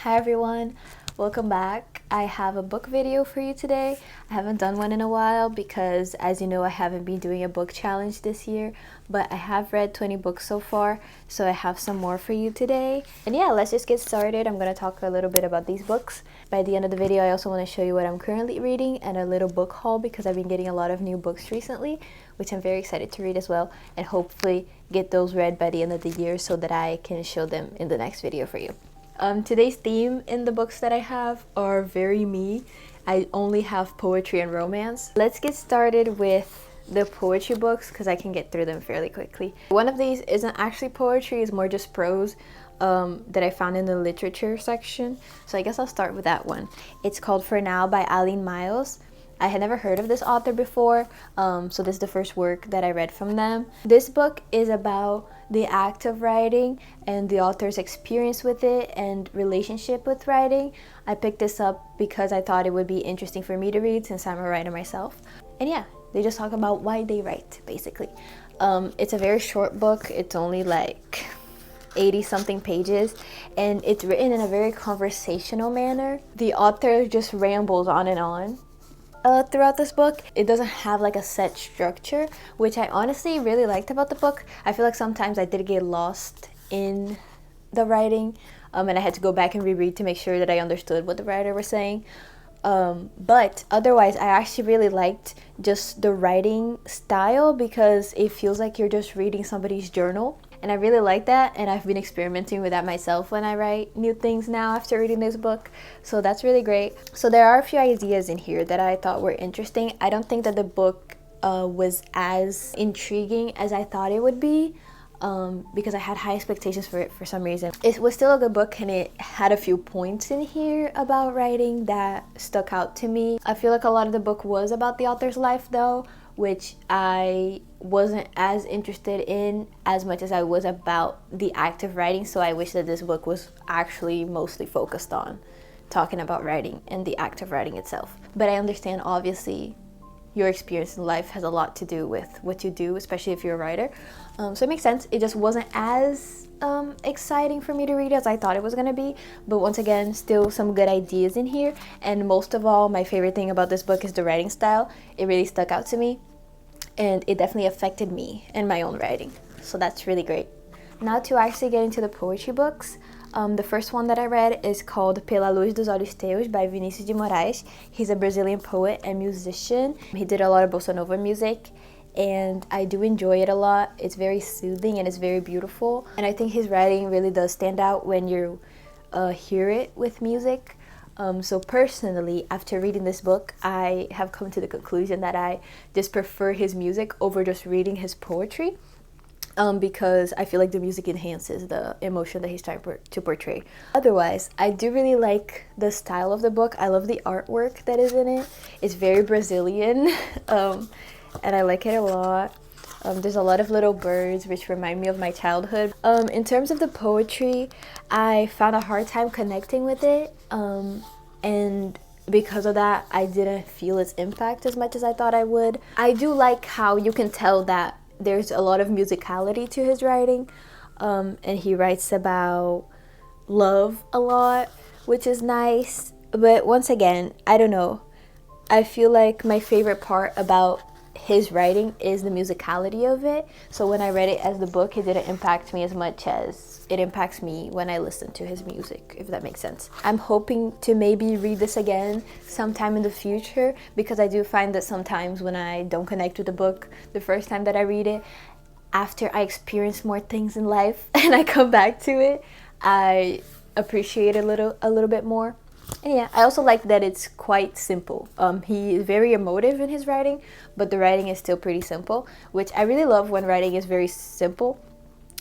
Hi everyone, welcome back. I have a book video for you today. I haven't done one in a while because, as you know, I haven't been doing a book challenge this year, but I have read 20 books so far, so I have some more for you today. And yeah, let's just get started. I'm going to talk a little bit about these books. By the end of the video, I also want to show you what I'm currently reading and a little book haul because I've been getting a lot of new books recently, which I'm very excited to read as well, and hopefully get those read by the end of the year so that I can show them in the next video for you. Today's theme in the books that I have are very me. I only have poetry and romance. Let's get started with the poetry books because I can get through them fairly quickly. One of these isn't actually poetry, it's more just prose that I found in the literature section. So I guess I'll start with that one. It's called For Now by Eileen Myles. I had never heard of this author before, so this is the first work that I read from them. This book is about the act of writing and the author's experience with it and relationship with writing. I picked this up because I thought it would be interesting for me to read since I'm a writer myself. And yeah, they just talk about why they write, basically. It's a very short book. It's only like 80 something pages, and it's written in a very conversational manner. The author just rambles on and on throughout this book. It doesn't have like a set structure, which I honestly really liked about the book. I feel like sometimes I did get lost in the writing, and I had to go back and reread to make sure that I understood what the writer was saying. But otherwise, I actually really liked just the writing style because it feels like you're just reading somebody's journal. And I really like that, and I've been experimenting with that myself when I write new things now after reading this book. So that's really great. So there are a few ideas in here that I thought were interesting. I don't think that the book was as intriguing as I thought it would be because I had high expectations for it for some reason. It was still a good book, and it had a few points in here about writing that stuck out to me. I feel like a lot of the book was about the author's life though, which I wasn't as interested in as much as I was about the act of writing. So I wish that this book was actually mostly focused on talking about writing and the act of writing itself. But I understand, obviously, your experience in life has a lot to do with what you do, especially if you're a writer. So it makes sense. It just wasn't as exciting for me to read as I thought it was gonna be. But once again, still some good ideas in here. And most of all, my favorite thing about this book is the writing style. It really stuck out to me, and it definitely affected me and my own writing. So that's really great. Now to actually get into the poetry books. The first one that I read is called Pela, olhos, teus by Vinicius de Moraes. He's a Brazilian poet and musician. He did a lot of bossa nova music, and I do enjoy it a lot. It's very soothing and it's very beautiful. And I think his writing really does stand out when you hear it with music. So personally, after reading this book, I have come to the conclusion that I just prefer his music over just reading his poetry. Because I feel like the music enhances the emotion that he's trying to portray. Otherwise, I do really like the style of the book. I love the artwork that is in it. It's very Brazilian, and I like it a lot. There's a lot of little birds which remind me of my childhood. In terms of the poetry, I found a hard time connecting with it, and because of that, I didn't feel its impact as much as I thought I would. I do like how you can tell that there's a lot of musicality to his writing, and he writes about love a lot, which is nice. But once again, I don't know. I feel like my favorite part about his writing is the musicality of it. So when I read it as the book, it didn't impact me as much as it impacts me when I listen to his music, if that makes sense. I'm hoping to maybe read this again sometime in the future, because I do find that sometimes when I don't connect with the book the first time that I read it, after I experience more things in life and I come back to it, I appreciate it a little bit more. And yeah, I also like that it's quite simple. He is very emotive in his writing, but the writing is still pretty simple, which I really love when writing is very simple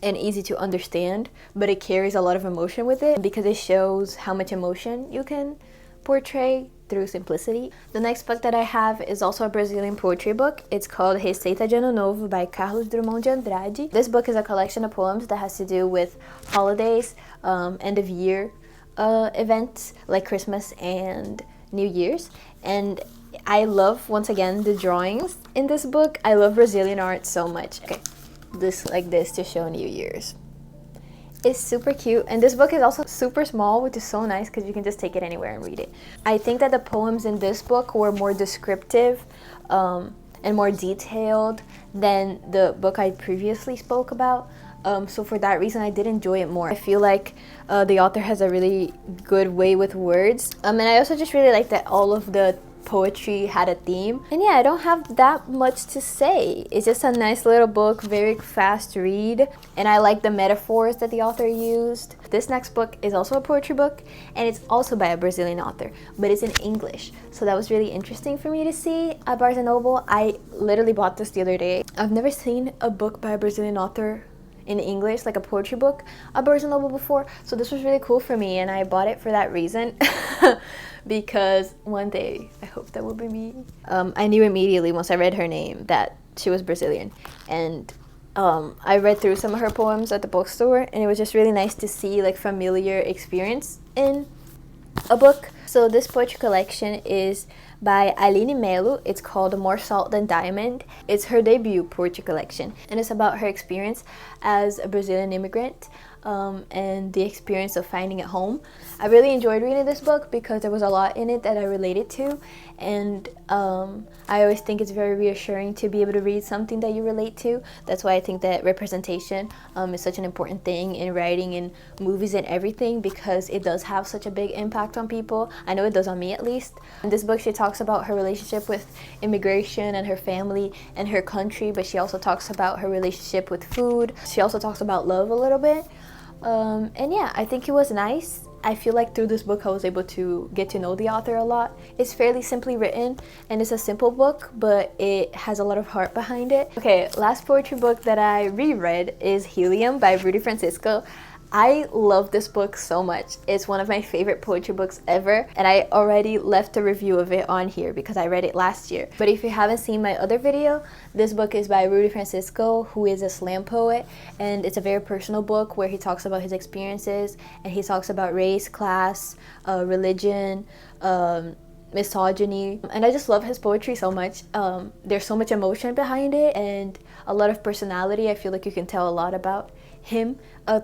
and easy to understand, but it carries a lot of emotion with it because it shows how much emotion you can portray through simplicity. The next book that I have is also a Brazilian poetry book. It's called Receita de Novo by Drummond de Andrade. This book is a collection of poems that has to do with holidays, end of year events like Christmas and New Year's. And I love, once again, the drawings in this book. I love Brazilian art so much. Okay, this like this to show New Year's. It's super cute, and this book is also super small, which is so nice because you can just take it anywhere and read it. I think that the poems in this book were more descriptive and more detailed than the book I previously spoke about. So for that reason, I did enjoy it more. I feel like the author has a really good way with words. And I also just really like that all of the poetry had a theme. And yeah, I don't have that much to say. It's just a nice little book, very fast read, and I like the metaphors that the author used. This next book is also a poetry book, and it's also by a Brazilian author, but it's in English, so that was really interesting for me to see at Barnes & Noble. I literally bought this the other day. I've never seen a book by a Brazilian author in English, like a poetry book, at Barnes & Noble before, so this was really cool for me, and I bought it for that reason. Because one day I hope that will be me. I knew immediately once I read her name that she was Brazilian, and I read through some of her poems at the bookstore, and it was just really nice to see like familiar experience in a book. So this poetry collection is by Eileen Mello. It's called More Salt Than Diamond. It's her debut poetry collection, and it's about her experience as a Brazilian immigrant and the experience of finding a home. I really enjoyed reading this book because there was a lot in it that I related to, and I always think it's very reassuring to be able to read something that you relate to. That's why I think that representation is such an important thing in writing and movies and everything, because it does have such a big impact on people. I know it does on me, at least. In this book, she talks about her relationship with immigration and her family and her country, but she also talks about her relationship with food. She also talks about love a little bit. And yeah, I think it was nice. I feel like through this book I was able to get to know the author a lot. It's fairly simply written, and it's a simple book, but it has a lot of heart behind it. Okay, last poetry book that I reread is Helium by Rudy Francisco. I love this book so much. It's one of my favorite poetry books ever, and I already left a review of it on here because I read it last year. But if you haven't seen my other video, this book is by Rudy Francisco, who is a slam poet, and it's a very personal book where he talks about his experiences, and he talks about race, class, religion, misogyny, and I just love his poetry so much. There's so much emotion behind it and a lot of personality. I feel like you can tell a lot about him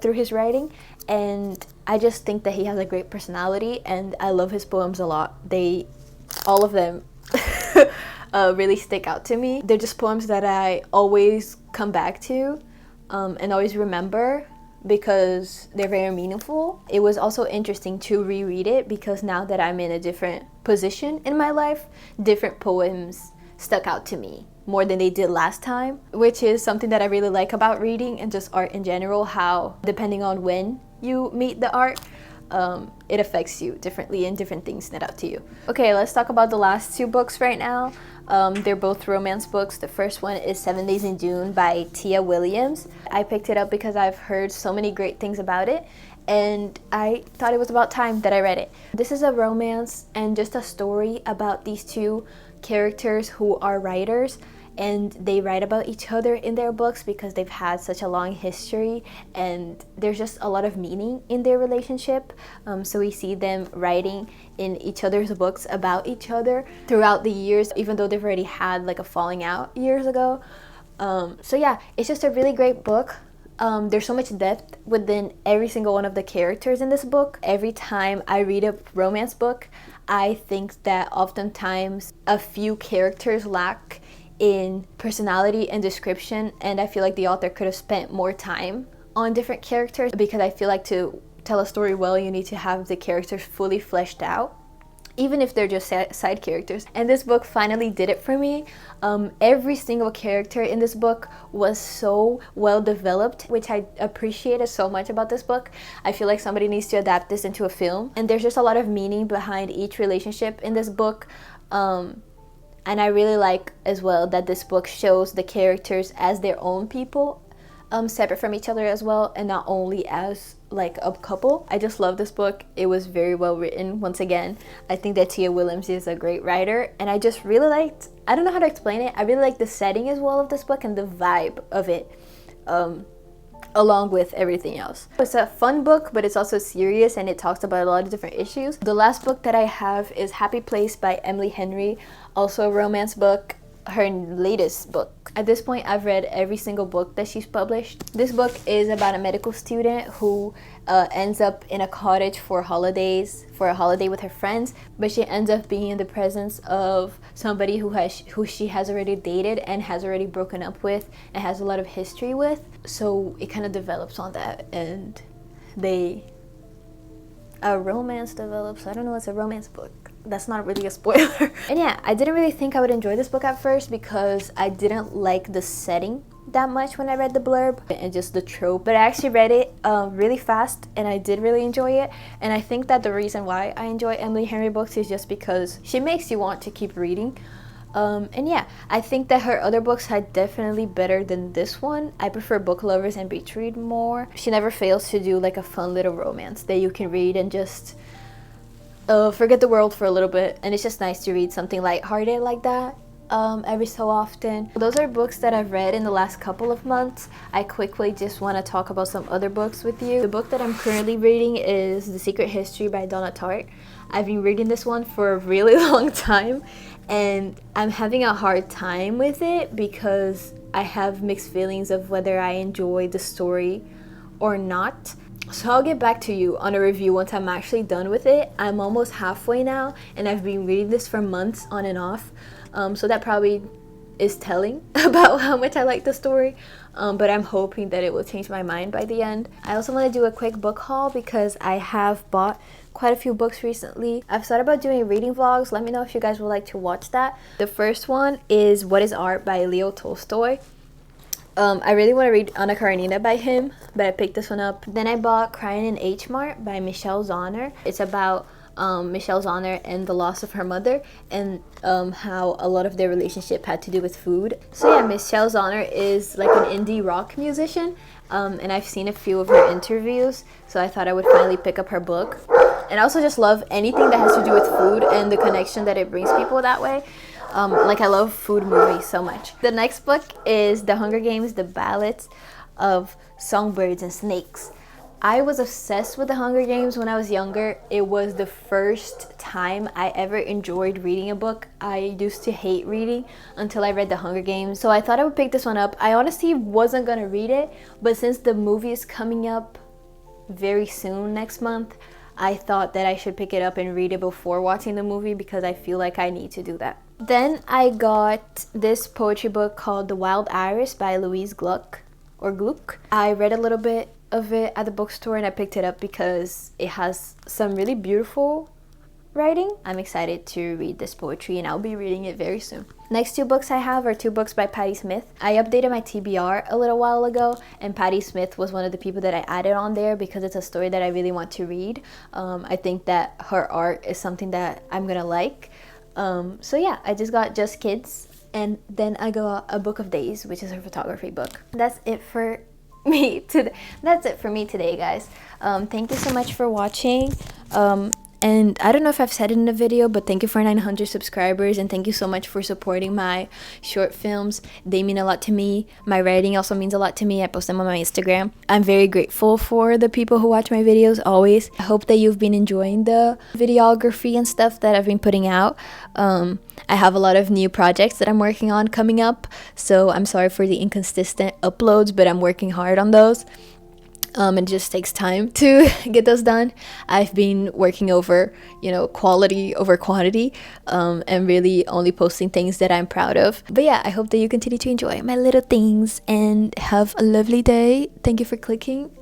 through his writing, and I just think that he has a great personality, and I love his poems a lot. All of them really stick out to me. They're just poems that I always come back to and always remember because they're very meaningful. It was also interesting to reread it because now that I'm in a different position in my life, different poems stuck out to me more than they did last time, which is something that I really like about reading and just art in general, how depending on when you meet the art, it affects you differently and different things stand out to you. Okay, let's talk about the last two books right now. They're both romance books. The first one is 7 Days in June by Tia Williams. I picked it up because I've heard so many great things about it, and I thought it was about time that I read it. This is a romance and just a story about these two characters who are writers, and they write about each other in their books because they've had such a long history, and there's just a lot of meaning in their relationship. So we see them writing in each other's books about each other throughout the years, even though they've already had like a falling out years ago. So yeah, it's just a really great book. There's so much depth within every single one of the characters in this book. Every time I read a romance book, I think that oftentimes a few characters lack in personality and description, and I feel like the author could have spent more time on different characters, because I feel like to tell a story well, you need to have the characters fully fleshed out, even if they're just side characters. And this book finally did it for me. Every single character in this book was so well developed, which I appreciated so much about this book. I feel like somebody needs to adapt this into a film, and there's just a lot of meaning behind each relationship in this book. And I really like as well that this book shows the characters as their own people, separate from each other as well, and not only as like a couple. I just love this book. It was very well written. Once again, I think that Tia Williams is a great writer, and I just really liked, I don't know how to explain it, I really like the setting as well of this book and the vibe of it, along with everything else. It's a fun book, but it's also serious, and it talks about a lot of different issues. The last book that I have is Happy Place by Emily Henry, also a romance book. her latest book. At this point, I've read every single book that she's published. This book is about a medical student who ends up in a cottage for a holiday with her friends, but she ends up being in the presence of somebody who she has already dated and has already broken up with and has a lot of history with. So it kind of develops on that, and a romance develops. I don't know, it's a romance book. That's not really a spoiler. And yeah, I didn't really think I would enjoy this book at first because I didn't like the setting that much when I read the blurb and just the trope, but I actually read it really fast and I did really enjoy it. And I think that the reason why I enjoy Emily Henry books is just because she makes you want to keep reading. And yeah, I think that her other books are definitely better than this one. I prefer Book Lovers and Beach Read more. She never fails to do like a fun little romance that you can read and just forget the world for a little bit, and it's just nice to read something lighthearted like that every so often. Those are books that I've read in the last couple of months. I quickly just want to talk about some other books with you. The book that I'm currently reading is The Secret History by Donna Tartt. I've been reading this one for a really long time and I'm having a hard time with it because I have mixed feelings of whether I enjoy the story or not. So I'll get back to you on a review once I'm actually done with it. I'm almost halfway now and I've been reading this for months on and off. So that probably is telling about how much I like the story. But I'm hoping that it will change my mind by the end. I also want to do a quick book haul because I have bought quite a few books recently. I've thought about doing reading vlogs. Let me know if you guys would like to watch that. The first one is What is Art by Leo Tolstoy. I really want to read Anna Karenina by him, but I picked this one up. Then I bought Crying in H Mart by Michelle Zauner. It's about Michelle Zauner and the loss of her mother and how a lot of their relationship had to do with food. So yeah, Michelle Zauner is like an indie rock musician, and I've seen a few of her interviews, so I thought I would finally pick up her book. And I also just love anything that has to do with food and the connection that it brings people that way. Like I love food movies so much. The next book is The Hunger Games, The Ballads of Songbirds and Snakes. I was obsessed with The Hunger Games when I was younger. It was the first time I ever enjoyed reading a book. I used to hate reading until I read The Hunger Games. So I thought I would pick this one up. I honestly wasn't gonna read it, but since the movie is coming up very soon next month, I thought that I should pick it up and read it before watching the movie because I feel like I need to do that. Then I got this poetry book called The Wild Iris by Louise Gluck, or Gluck. I read a little bit of it at the bookstore and I picked it up because it has some really beautiful writing. I'm excited to read this poetry and I'll be reading it very soon. Next two books I have are two books by Patti Smith. I updated my TBR a little while ago and Patti Smith was one of the people that I added on there because it's a story that I really want to read. I think that her art is something that I'm gonna like. So yeah, I just got Just Kids and then I got A Book of Days, which is her photography book. That's it for me today, guys. Thank you so much for watching. And I don't know if I've said it in the video, but thank you for 900 subscribers and thank you so much for supporting my short films. They mean a lot to me. My writing also means a lot to me. I post them on my Instagram. I'm very grateful for the people who watch my videos always. I hope that you've been enjoying the videography and stuff that I've been putting out. I have a lot of new projects that I'm working on coming up, so I'm sorry for the inconsistent uploads, but I'm working hard on those. It just takes time to get those done. I've been working over, quality over quantity, and really only posting things that I'm proud of. But yeah, I hope that you continue to enjoy my little things and have a lovely day. Thank you for clicking